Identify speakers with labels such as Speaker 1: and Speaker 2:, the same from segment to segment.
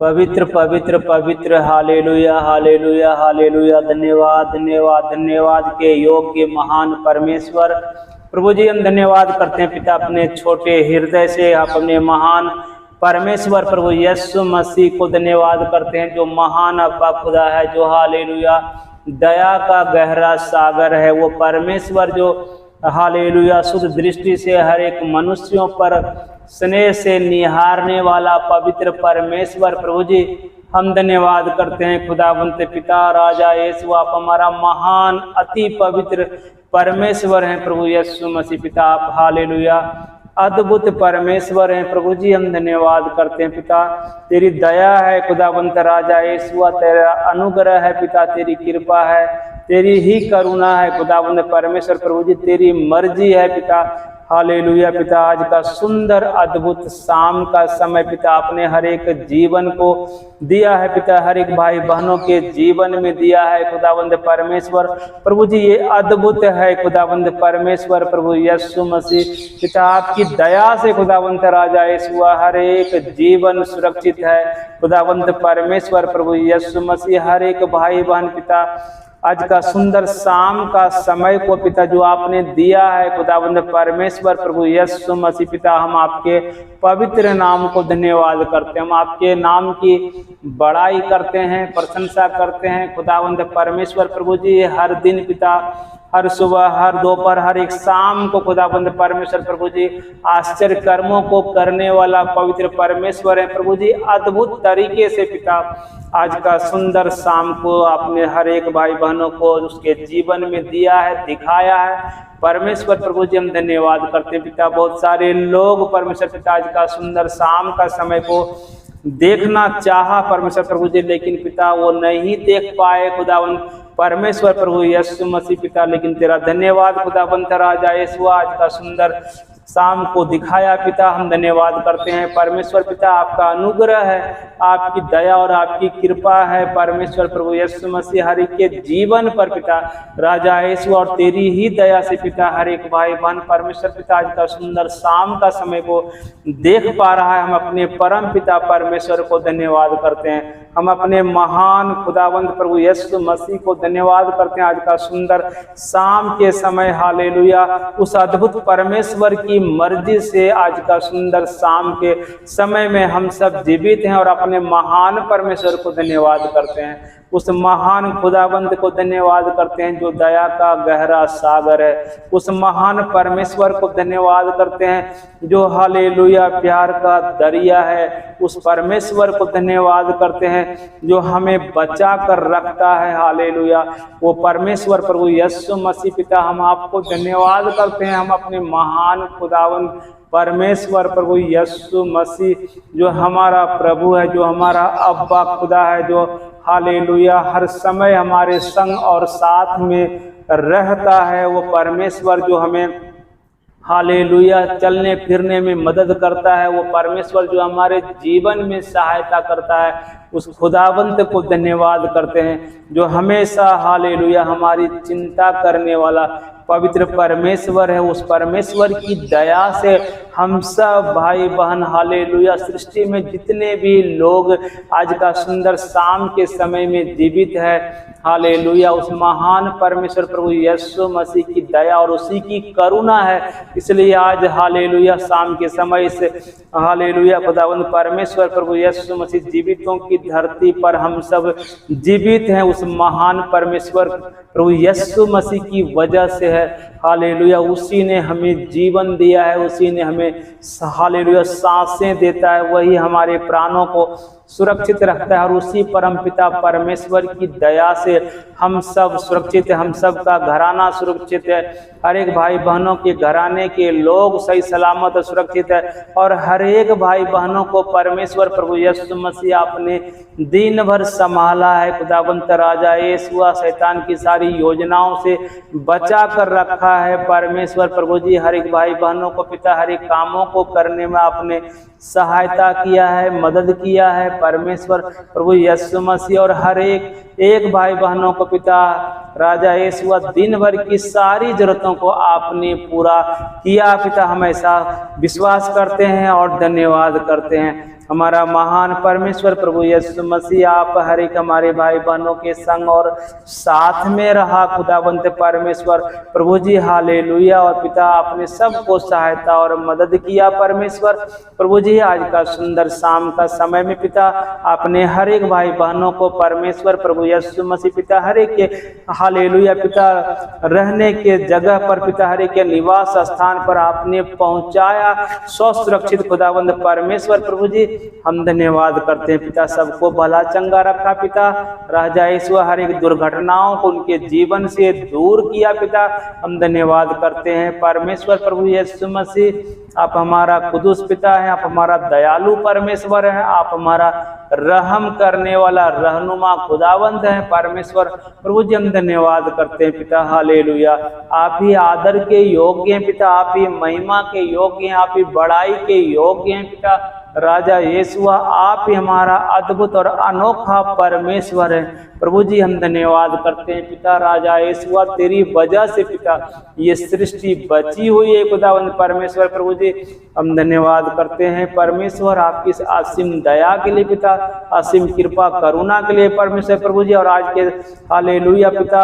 Speaker 1: पवित्र पवित्र पवित्र हालेलुया हालेलुया हालेलुया। धन्यवाद धन्यवाद धन्यवाद के योग्य महान परमेश्वर प्रभु जी, हम धन्यवाद करते हैं पिता अपने छोटे हृदय से अपने महान परमेश्वर प्रभु यीशु मसीह को धन्यवाद करते हैं, जो महान अब्बा खुदा है, जो हालेलुया दया का गहरा सागर है। वो परमेश्वर जो हालेलुया शुद्ध दृष्टि से हर एक मनुष्यों पर स्नेह से निहारने वाला पवित्र परमेश्वर प्रभु जी, हम धन्यवाद करते हैं खुदावंत पिता राजा यीशु, आप हमारा महान अति पवित्र परमेश्वर हैं प्रभु यीशु मसीह पिता, आप हालेलुया अद्भुत परमेश्वर हैं प्रभु जी। हम धन्यवाद करते हैं पिता, तेरी दया है खुदावंत राजा यीशु, तेरा अनुग्रह है पिता, तेरी कृपा है, तेरी ही करुणा है खुदावंत परमेश्वर प्रभु जी, तेरी मर्जी है पिता। हालेलुया पिता, आज का सुंदर अद्भुत शाम का समय पिता आपने हर एक जीवन को दिया है पिता, हर एक भाई बहनों के जीवन में दिया है खुदावंद परमेश्वर प्रभु जी। ये अद्भुत है खुदावंद परमेश्वर प्रभु यीशु मसीह पिता, आपकी दया से खुदावंत राजा यीशु हर एक जीवन सुरक्षित है खुदावंत परमेश्वर प्रभु यीशु मसीह। हर एक भाई बहन पिता आज का सुंदर शाम का समय को पिता जो आपने दिया है खुदावंद परमेश्वर प्रभु यीशु मसीह पिता, हम आपके पवित्र नाम को धन्यवाद करते हैं, हम आपके नाम की बड़ाई करते हैं, प्रशंसा करते हैं खुदावंद परमेश्वर प्रभु जी। हर दिन पिता, हर सुबह, हर दोपहर, हर एक शाम को खुदाबंद परमेश्वर प्रभु जी आश्चर्य कर्मों को करने वाला पवित्र परमेश्वर है प्रभु जी। अद्भुत तरीके से पिता आज का सुंदर शाम को आपने हर एक भाई बहनों को उसके जीवन में दिया है, दिखाया है परमेश्वर प्रभु जी, हम धन्यवाद करते हैं पिता। बहुत सारे लोग परमेश्वर पिता आज का सुंदर शाम का समय को देखना चाहा परमेश्वर प्रभु जी, लेकिन पिता वो नहीं देख पाए खुदावंत परमेश्वर प्रभु यीशु मसीह पिता, लेकिन तेरा धन्यवाद खुदावंत राजा यीशु आज का सुंदर शाम को दिखाया पिता, हम धन्यवाद करते हैं परमेश्वर पिता। आपका अनुग्रह है, आपकी दया और आपकी कृपा है परमेश्वर प्रभु यीशु मसीह हर एक के जीवन पर पिता राजा यीशु, और तेरी ही दया से पिता हर एक भाई बहन परमेश्वर पिता आज का सुंदर शाम का समय को देख पा रहा है। हम अपने परम पिता परमेश्वर को धन्यवाद करते हैं, हम अपने महान खुदावंत प्रभु यीशु मसीह को धन्यवाद करते हैं आज का सुंदर शाम के समय। हालेलुया, उस अद्भुत परमेश्वर की मर्जी से आज का सुंदर शाम के समय में हम सब जीवित हैं और अपने महान परमेश्वर को धन्यवाद करते हैं, उस महान खुदावंत को धन्यवाद करते हैं जो दया का गहरा सागर है, उस महान परमेश्वर को धन्यवाद करते हैं जो हालेलुया प्यार का दरिया है, उस परमेश्वर को धन्यवाद करते हैं जो हमें बचा कर रखता है। हालेलुया, वो परमेश्वर प्रभु यीशु मसीह पिता, हम आपको धन्यवाद करते हैं, हम अपने महान खुदावंत परमेश्वर प्रभु यीशु मसीह जो हमारा प्रभु है, जो हमारा अब्बा खुदा है, जो हालेलुया हर समय हमारे संग और साथ में रहता है, वो परमेश्वर जो हमें हालेलुया चलने फिरने में मदद करता है, वो परमेश्वर जो हमारे जीवन में सहायता करता है, उस खुदावंत को धन्यवाद करते हैं जो हमेशा हालेलुया हमारी चिंता करने वाला पवित्र परमेश्वर है। उस परमेश्वर की दया से हम सब भाई बहन हालेलुया सृष्टि में जितने भी लोग आज का सुंदर शाम के समय में जीवित है, हालेलुया उस महान परमेश्वर प्रभु यीशु मसीह की दया और उसी की करुणा है, इसलिए आज हालेलुया शाम के समय से हालेलुया खुदावंद परमेश्वर प्रभु यीशु मसीह जीवितों की धरती पर हम सब जीवित हैं उस महान परमेश्वर प्रभु यीशु मसीह की वजह से है। हालेलुया, उसी ने हमें जीवन दिया है, उसी ने हमें हालेलुया सांसें देता है, वही हमारे प्राणों को सुरक्षित रखता है और उसी परम पिता परमेश्वर की दया से हम सब सुरक्षित है, हम सब का घराना सुरक्षित है, हर एक भाई बहनों के घराने के लोग सही सलामत सुरक्षित है और हर एक भाई बहनों को परमेश्वर प्रभु यीशु मसीह आपने दिन भर संभाला है। खुदावंत राजा यीशु शैतान की सारी योजनाओं से बचा कर रखा है परमेश्वर प्रभु जी। हर एक भाई बहनों को पिता हर एक कामों को करने में आपने सहायता किया है, मदद किया है परमेश्वर प्रभु यीशु मसीह, और हर एक भाई बहनों को पिता राजा यीशु दिन भर की सारी जरूरतों को आपने पूरा किया पिता, हम ऐसा विश्वास करते हैं और धन्यवाद करते हैं। हमारा महान परमेश्वर प्रभु यीशु मसीह, आप हर एक हमारे भाई बहनों के संग और साथ में रहा खुदावंत परमेश्वर प्रभु जी, हालेलुया। और पिता आपने सबको सहायता और मदद किया परमेश्वर प्रभु जी। आज का सुंदर शाम का समय में पिता आपने हर एक भाई बहनों को परमेश्वर प्रभु यीशु मसीह पिता हर एक के हालेलुया पिता रहने के जगह पर पिता हर एक के निवास स्थान पर आपने पहुंचाया सुरक्षित खुदावंद परमेश्वर प्रभु जी। हम धन्यवाद करते हैं पिता, सबको भला चंगा रखा पिता, राजा ईश्वर हर एक दुर्घटनाओं को उनके जीवन से दूर किया पिता। हम धन्यवाद करते हैं परमेश्वर प्रभु यीशु मसीह, आप हमारा कुदूस पिता है, आप हमारा दयालु परमेश्वर है, आप हमारा रहम करने वाला रहनुमा खुदावंत है परमेश्वर प्रभु जी। हम धन्यवाद करते हैं पिता, हालेलुया। आप ही आदर के योग्य हैं पिता, आप ही महिमा के योग्य हैं, आप ही बड़ाई के योग्य हैं पिता, राजा यीशु आप ही हमारा अद्भुत और अनोखा परमेश्वर है प्रभु जी। हम धन्यवाद करते हैं पिता, राजा यीशु तेरी वजह से पिता ये सृष्टि बची हुई है खुदावंद परमेश्वर प्रभु जी। हम धन्यवाद करते हैं परमेश्वर आपकी असीम दया के लिए पिता, असीम कृपा करुणा के लिए परमेश्वर प्रभु जी। और आज के हालेलुया पिता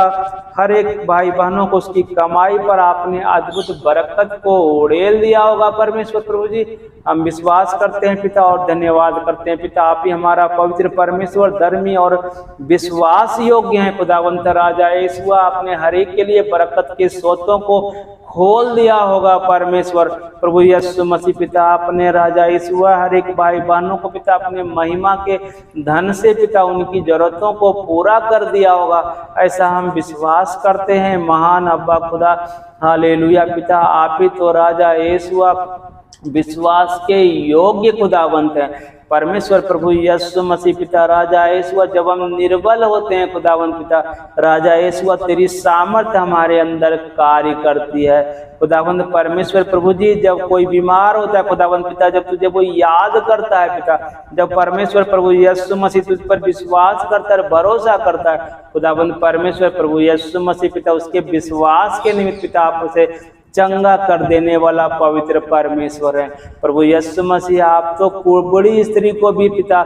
Speaker 1: हर एक भाई बहनों को उसकी कमाई पर आपने अद्भुत बरकत को उड़ेल दिया होगा परमेश्वर प्रभु जी। हम विश्वास करते हैं पिता और धन्यवाद करते हैं पिता, आप ही हमारा पवित्र परमेश्वर धर्मी और विश्वास योग्य है खुदावंत राजा यीशु। आपने हर एक के लिए बरकत के स्रोतों को खोल दिया होगा परमेश्वर प्रभु यीशु मसीह पिता। आपने राजा यीशु हर एक भाई बहनों को पिता अपने महिमा के धन से पिता उनकी जरूरतों को पूरा कर दिया होगा, ऐसा हम विश्वास करते हैं महान अब्बा खुदा, हालेलुया पिता। आप ही तो राजा यीशु विश्वास के योग्य खुदावंत है परमेश्वर प्रभु यीशु मसीह पिता, राजा यीशु जब हम निर्बल होते हैं खुदावंत पिता, राजा यीशु तेरी सामर्थ हमारे अंदर कार्य करती है खुदावंत परमेश्वर प्रभु जी। जब कोई बीमार होता है खुदावंत पिता, जब तुझे वो याद करता है पिता, जब परमेश्वर प्रभु यीशु मसीह तुझ पर विश्वास करता है, भरोसा करता है खुदावंत परमेश्वर प्रभु यीशु मसीह पिता, उसके विश्वास के निमित्त पिता आप उसे चंगा कर देने वाला पवित्र परमेश्वर है प्रभु यीशु मसीह। आप तो कुबड़ी स्त्री को भी पिता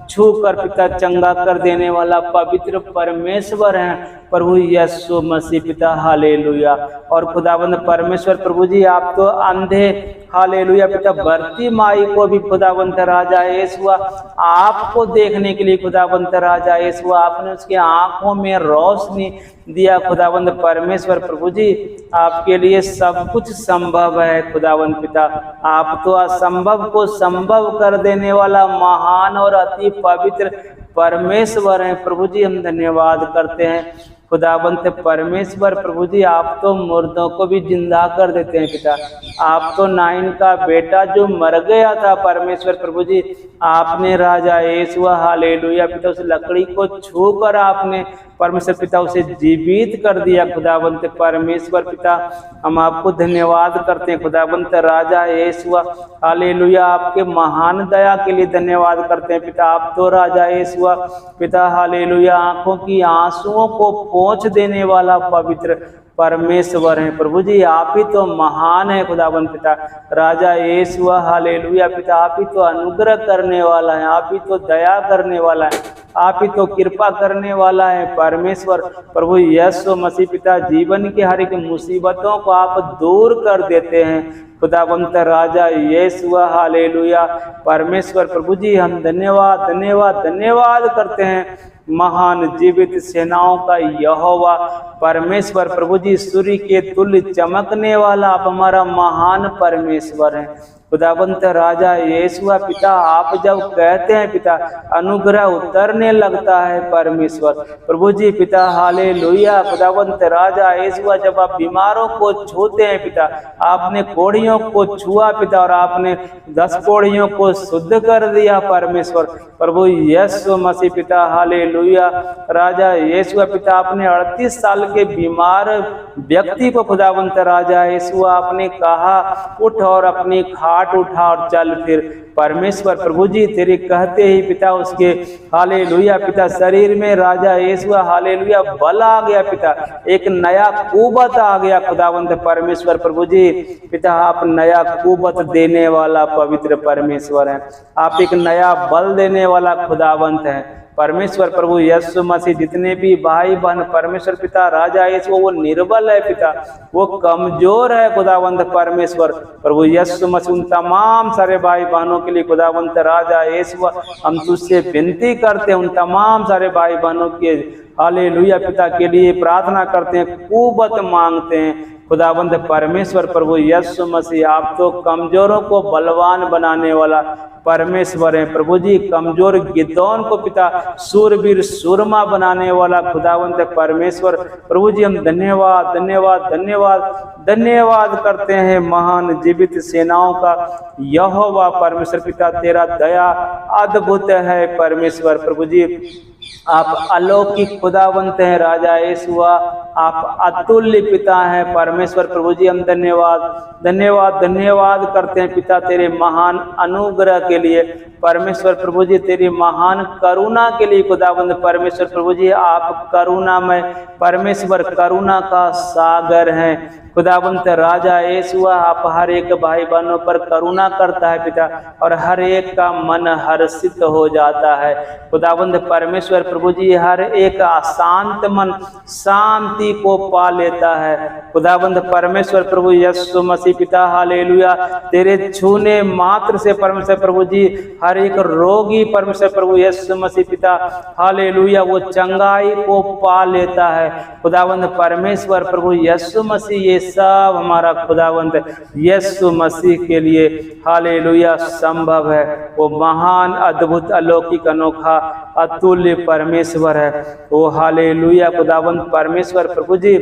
Speaker 1: छू कर पिता चंगा कर देने वाला पवित्र परमेश्वर है प्रभु यीशु मसीह पिता, हालेलुया। और खुदावंद परमेश्वर प्रभु जी आप तो अंधे हालेलुया पिता भरती माई को भी खुदावंत राजा यीशु आपको देखने के लिए खुदावंत राजा यीशु आपने उसके आंखों में रोशनी दिया खुदावंत परमेश्वर प्रभु जी। आपके लिए सब कुछ संभव है खुदावंत पिता, आप तो असंभव को संभव कर देने वाला महान और अति पवित्र परमेश्वर हैं प्रभु जी। हम धन्यवाद करते हैं खुदावंत परमेश्वर प्रभु जी, आप तो मुर्दों को भी जिंदा कर देते हैं पिता। आप तो नाइन का बेटा जो मर गया था परमेश्वर प्रभु जी, आपने राजा यीशु हालेलुया पिता उस लकड़ी को छू कर आपने परमेश्वर पिता उसे जीवित कर दिया खुदावंत परमेश्वर पिता। हम आपको धन्यवाद करते हैं खुदावंत राजा यीशु हालेलुया, आपके महान दया के लिए धन्यवाद करते हैं पिता। आप तो राजा यीशु पिता हालेलुया आंखों की आंसुओं को पोंछ देने वाला पवित्र परमेश्वर है प्रभु जी। आप ही तो महान है खुदावंत पिता, राजा यीशु हालेलुया पिता। आप ही तो अनुग्रह करने वाला है, आप ही तो दया करने वाला है, आप ही तो कृपा करने वाला है परमेश्वर प्रभु यीशु मसीह पिता। जीवन की हर एक मुसीबतों को आप दूर कर देते हैं खुदावंत राजा यीशु हालेलुया परमेश्वर प्रभु जी। हम धन्यवाद धन्यवाद धन्यवाद करते हैं महान जीवित सेनाओं का यहोवा परमेश्वर प्रभु जी। सूर्य के तुल्य चमकने वाला आप हमारा महान परमेश्वर है खुदावंत राजा यीशु पिता। आप जब कहते हैं पिता अनुग्रह उतरने लगता है परमेश्वर प्रभु जी पिता, हालेलुया खुदावंत राजा यीशु। जब आप बीमारों को छूते हैं पिता, आपने कोढ़ियों को छुआ पिता और आपने 10 कोढ़ियों को शुद्ध कर दिया परमेश्वर प्रभु यीशु मसीह पिता, हालेलुया राजा यीशु पिता। आपने 38 साल के बीमार व्यक्ति को खुदावंत राजा यीशु आपने कहा उठ और अपनी खाट उठा और चल फिर परमेश्वर प्रभु जी तेरे कहते ही पिता उसके हालेलुया पिता शरीर में राजा यीशु हालेलुया बल आ गया पिता, एक नया कुवत आ गया खुदावंत परमेश्वर प्रभु जी पिता। आप नया कुवत देने वाला पवित्र परमेश्वर हैं, आप एक नया बल देने वाला खुदावंत हैं परमेश्वर प्रभु यीशु मसीह। जितने भी भाई बहन परमेश्वर पिता राजा यीशु वो निर्बल है पिता, वो कमजोर है खुदावंत परमेश्वर प्रभु यीशु मसीह। उन तमाम सारे भाई बहनों के लिए खुदावंत राजा यीशु हम तुझसे विनती करते हैं, उन तमाम सारे भाई बहनों के हालेलुया पिता के लिए प्रार्थना करते हैं, कुवत मांगते हैं खुदावंत परमेश्वर प्रभु यीशु मसीह। आप तो कमजोरों को बलवान बनाने वाला परमेश्वर है प्रभु जी। कमजोर गिदोन को पिता सूरवीर सूरमा बनाने वाला खुदावंत परमेश्वर प्रभु जी। हम धन्यवाद धन्यवाद धन्यवाद धन्यवाद करते हैं महान जीवित सेनाओं का यहोवा परमेश्वर पिता। तेरा दया अद्भुत है परमेश्वर प्रभु जी, आप अलौकिक खुदावंत हैं राजा यीशु, आप अतुल्य पिता हैं परमेश्वर प्रभु जी। हम धन्यवाद धन्यवाद धन्यवाद करते हैं पिता तेरे महान अनुग्रह के लिए परमेश्वर प्रभु जी, तेरी महान करुणा के लिए खुदावंत परमेश्वर प्रभु जी। आप करुणामय परमेश्वर, करुणा का सागर हैं खुदावंत राजा यीशु। आप हर एक भाई बहनों पर करुणा करता है पिता, और हर एक का मन हर्षित हो जाता है खुदावंत परमेश्वर प्रभु जी। हर एक अशांत मन शांति को पा लेता है खुदावंत परमेश्वर प्रभु यीशु मसीह पिता। हालेलुया, तेरे छूने मात्र से परमेश्वर प्रभु जी हर एक रोगी परमेश्वर प्रभु यीशु मसीह पिता हालेलुया वो चंगाई को पा लेता है खुदावंत परमेश्वर प्रभु यीशु मसीह। ये सब हमारा खुदावंत यीशु मसीह के लिए हालेलुया संभव है। वो महान अद्भुत अलौकिक अनोखा अतुल्य परमेश्वर है वो हालेलुया खुदावंत परमेश्वर प्रभु जी।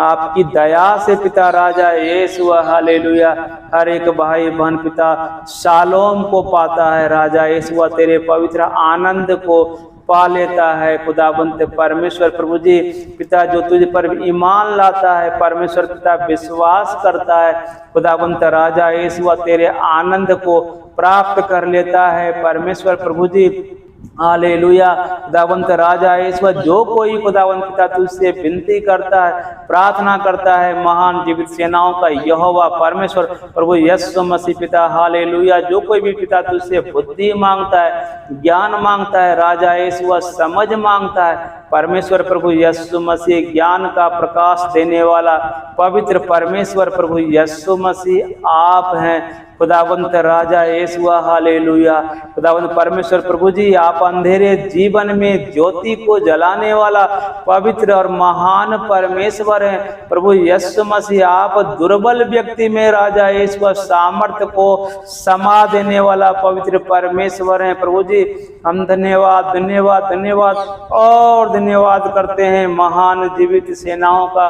Speaker 1: आपकी दया से पिता राजा यीशु हालेलुया हर एक भाई बहन पिता शालोम को पाता है राजा यीशु, तेरे पवित्र आनंद को पा लेता है खुदावंत परमेश्वर प्रभु जी पिता। जो तुझ पर ईमान लाता है परमेश्वर पिता, विश्वास करता है खुदावंत राजा यीशु, तेरे आनंद को प्राप्त कर लेता है परमेश्वर प्रभु जी। हालेलुया खुदावंत राजा ईश्वर, जो कोई खुदावंत पिता तुझसे विनती करता है, प्रार्थना करता है, महान जीवित सेनाओं का यहोवा परमेश्वर प्रभु यीशु मसीह पिता हालेलुया, जो कोई भी पिता तुझसे बुद्धि मांगता है, ज्ञान मांगता है राजा ईश्वर, समझ मांगता है परमेश्वर प्रभु यीशु मसीह, ज्ञान का प्रकाश देने वाला पवित्र परमेश्वर प्रभु यीशु मसीह आप हैं खुदावंत राजा यीशु हालेलुया। खुदावंत परमेश्वर प्रभु जी, आप अंधेरे जीवन में ज्योति को जलाने वाला पवित्र और महान परमेश्वर हैं प्रभु यीशु मसीह। आप दुर्बल व्यक्ति में राजा यीशु सामर्थ्य को समा देने वाला पवित्र परमेश्वर हैं प्रभु जी। हम धन्यवाद धन्यवाद धन्यवाद और धन्यवाद करते हैं महान जीवित सेनाओं का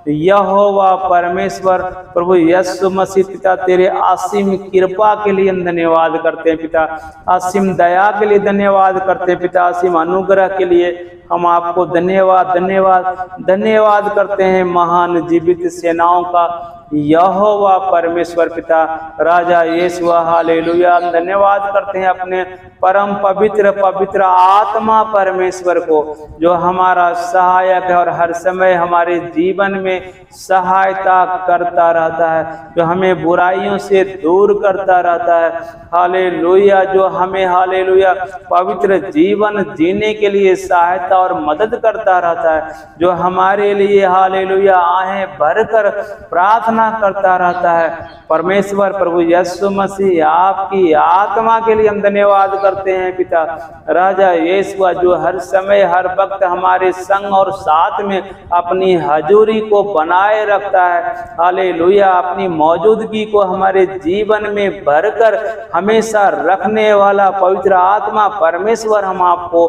Speaker 1: यहोवा परमेश्वर प्रभु यीशु मसीह पिता। तेरे असीम कृपा के लिए हम धन्यवाद करते हैं पिता, असीम दया के लिए धन्यवाद करते हैं पिता, असीम अनुग्रह के लिए हम आपको धन्यवाद धन्यवाद धन्यवाद करते हैं महान जीवित सेनाओं का यहोवा परमेश्वर पिता राजा यीशु हालेलुया। धन्यवाद करते हैं अपने परम पवित्र पवित्र आत्मा परमेश्वर को, जो हमारा सहायक है और हर समय हमारे जीवन में सहायता करता रहता है, जो हमें बुराइयों से दूर करता रहता है हालेलुया, जो हमें हालेलुया पवित्र जीवन जीने के लिए सहायता और मदद करता रहता है, जो हमारे लिए हालेलुया आहें भरकर प्रार्थना करता रहता है परमेश्वर प्रभु यीशु मसीह। आपकी आत्मा के लिए हम धन्यवाद करते हैं पिता राजा यीशु, जो हर समय हर वक्त हमारे संग और साथ में अपनी हजूरी को बनाए रखता है हालेलुया, अपनी मौजूदगी को हमारे जीवन में भरकर हमेशा रखने वाला पवित्र आत्मा परमेश्वर। हम आपको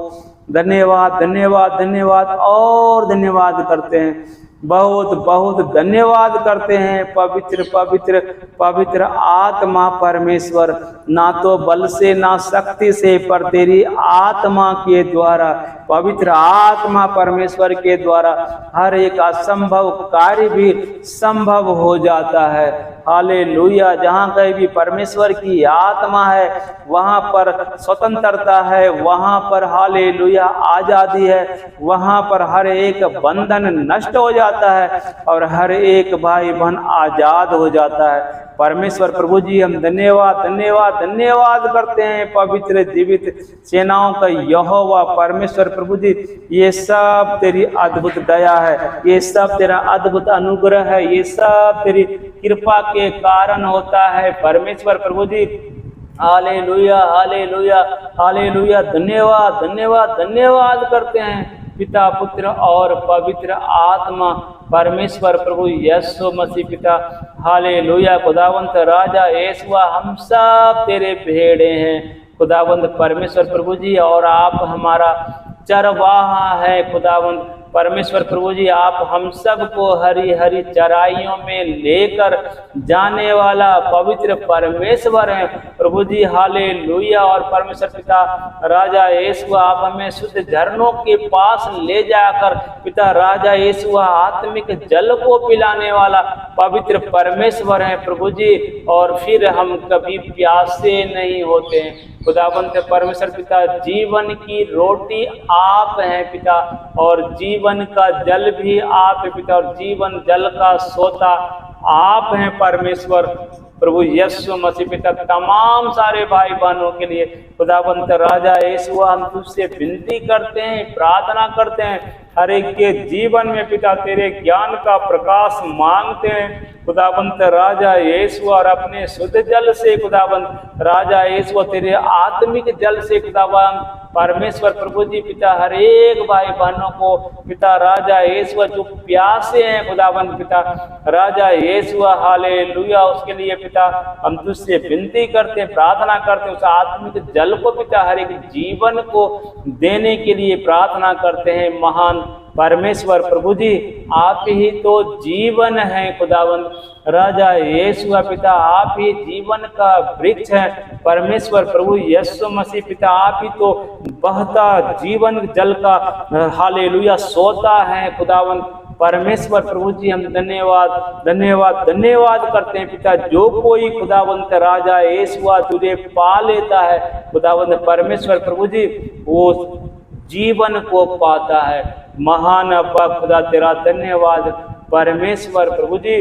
Speaker 1: धन्यवाद धन्यवाद धन्यवाद और धन्यवाद करते हैं बहुत बहुत धन्यवाद करते हैं पवित्र पवित्र पवित्र आत्मा परमेश्वर। ना तो बल से ना शक्ति से, पर तेरी आत्मा के द्वारा, पवित्र आत्मा परमेश्वर के द्वारा हर एक असंभव कार्य भी संभव हो जाता है। हालेलुया। जहाँ कहीं भी परमेश्वर की आत्मा है वहाँ पर स्वतंत्रता है, वहाँ पर हालेलुया आजादी है, वहाँ पर हर एक बंधन नष्ट हो जाता है और हर एक भाई बहन आजाद हो जाता है। परमेश्वर प्रभु जी हम धन्यवाद धन्यवाद धन्यवाद करते हैं पवित्र जीवित सेनाओं का यहोवा परमेश्वर प्रभु जी। ये सब तेरी अद्भुत दया है, ये सब तेरा अद्भुत अनुग्रह है, ये सब तेरी कृपा के कारण होता है परमेश्वर प्रभु जी। Hallelujah hallelujah hallelujah. धन्यवाद धन्यवाद धन्यवाद करते हैं पिता पुत्र और पवित्र आत्मा परमेश्वर प्रभु यीशु मसीह पिता। हालेलुया। खुदावंत राजा यीशुआ हम सब तेरे भेड़े हैं खुदावंत परमेश्वर प्रभु जी, और आप हमारा चरवाहा है खुदावंत परमेश्वर प्रभु जी। आप हम सबको हरी हरी चराइयों में लेकर जाने वाला पवित्र परमेश्वर हैं प्रभु जी। हालेलुया। और परमेश्वर पिता राजा यीशु आप हमें शुद्ध झरनों के पास ले जाकर पिता राजा यीशु आत्मिक जल को पिलाने वाला पवित्र परमेश्वर हैं प्रभु जी, और फिर हम कभी प्यासे नहीं होते हैं खुदावंत परमेश्वर पिता। जीवन की रोटी आप हैं पिता, और जीवन का जल भी आप हैं पिता, और जीवन जल का सोता आप हैं परमेश्वर प्रभु यीशु मसीह पिता। तमाम सारे भाई बहनों के लिए खुदावंत राजा यीशु हम तुझसे विनती करते हैं, प्रार्थना करते हैं, हर एक के जीवन में पिता तेरे ज्ञान का प्रकाश मांगते हैं खुदावंत राजा यीशु। और अपने शुद्ध जल से खुदावंत राजा यीशु, तेरे आत्मिक जल से खुदावंत परमेश्वर प्रभु जी पिता हर एक भाई बहनों को पिता राजा यीशु जो प्यासे हैं खुदावंत पिता राजा यीशु हालेलुया, उसके लिए पिता हम तुझसे विनती करते हैं, प्रार्थना करते हैं, उस आत्मिक जल को पिता हर एक जीवन को देने के लिए प्रार्थना करते हैं। महान परमेश्वर प्रभु जी आप ही तो जीवन है खुदावंत राजा यीशु पिता, आप ही जीवन का वृक्ष है परमेश्वर प्रभु यीशु मसीह पिता। आप ही तो बहता जीवन जल का हालेलुया सोता है खुदावंत परमेश्वर प्रभु जी। हम धन्यवाद धन्यवाद धन्यवाद करते हैं पिता। जो कोई खुदावंत राजा यीशु तुझे पा लेता है खुदावंत परमेश्वर प्रभु जी, वो जीवन को पाता है। महान अब्बा खुदा तेरा धन्यवाद परमेश्वर प्रभु जी।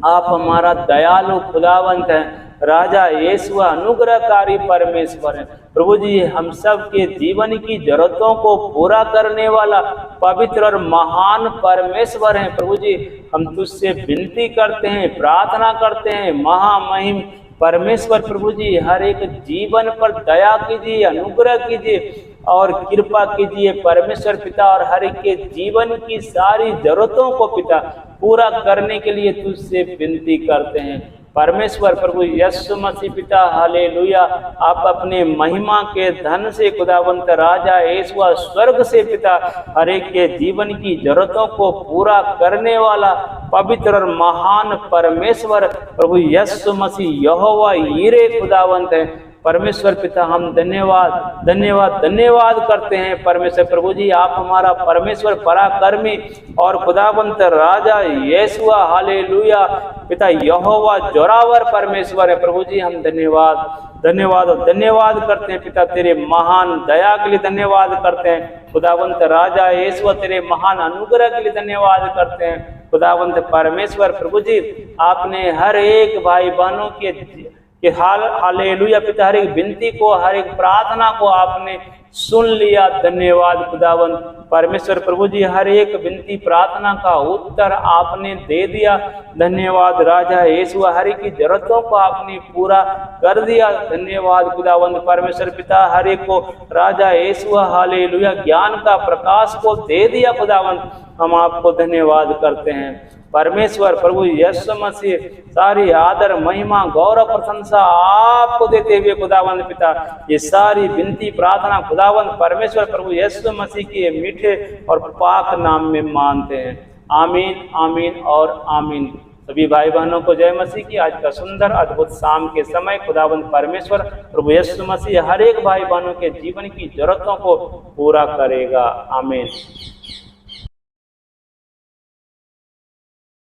Speaker 1: आप हमारा दयालु खुदावंत हैं राजा यीशु अनुग्रहकारी परमेश्वर है प्रभु जी। हम सब के जीवन की जरूरतों को पूरा करने वाला पवित्र और महान परमेश्वर है प्रभु जी। हम तुझसे विनती करते हैं, प्रार्थना करते हैं, महामहिम परमेश्वर प्रभु जी हर एक जीवन पर दया कीजिए, अनुग्रह कीजिए और कृपा कीजिए परमेश्वर पिता। और हर एक के जीवन की सारी जरूरतों को पिता पूरा करने के लिए तुझसे विनती करते हैं परमेश्वर प्रभु यीशु मसीह पिता। हालेलुया। आप अपने महिमा के धन से खुदावंत राजा यीशु स्वर्ग से पिता हर एक के जीवन की जरूरतों को पूरा करने वाला पवित्र और महान परमेश्वर प्रभु यीशु मसीह यहोवा यीरे खुदावंत है परमेश्वर पिता। हम धन्यवाद धन्यवाद धन्यवाद करते हैं परमेश्वर प्रभु जी। आप हमारा परमेश्वर पराक्रमी और खुदावंत राजा यीशु हालेलुया पिता यहोवा जोरावर परमेश्वर है प्रभु जी। हम धन्यवाद धन्यवाद और धन्यवाद करते हैं पिता। तेरे महान दया के लिए धन्यवाद करते हैं खुदावंत राजा यीशु, तेरे महान अनुग्रह के लिए धन्यवाद करते हैं खुदावंत परमेश्वर प्रभु जी। आपने हर एक भाई बहनों के हालेलुया पिता हर एक विनती को, हर एक प्रार्थना को आपने सुन लिया। धन्यवाद खुदावंत परमेश्वर प्रभु जी। हर एक विनती प्रार्थना का उत्तर आपने दे दिया। धन्यवाद राजा यीशु। हर एक की जरूरतों को आपने पूरा कर दिया। धन्यवाद खुदावंत परमेश्वर पिता। हर एक को राजा यीशु हालेलुया ज्ञान का प्रकाश को दे दिया खुदावंत। हम आपको धन्यवाद करते हैं परमेश्वर प्रभु यीशु मसीह। सारी आदर महिमा गौरव प्रशंसा आपको देते हुए खुदावंत पिता ये सारी विनती प्रार्थना खुदावंत परमेश्वर प्रभु यीशु मसीह के मीठे और पाक नाम में मानते हैं। आमीन आमीन और आमीन। सभी भाई बहनों को जय मसीह की। आज का सुंदर अद्भुत शाम के समय खुदावंद परमेश्वर प्रभु यीशु मसीह हर एक भाई बहनों के जीवन की जरूरतों को पूरा करेगा। आमीन।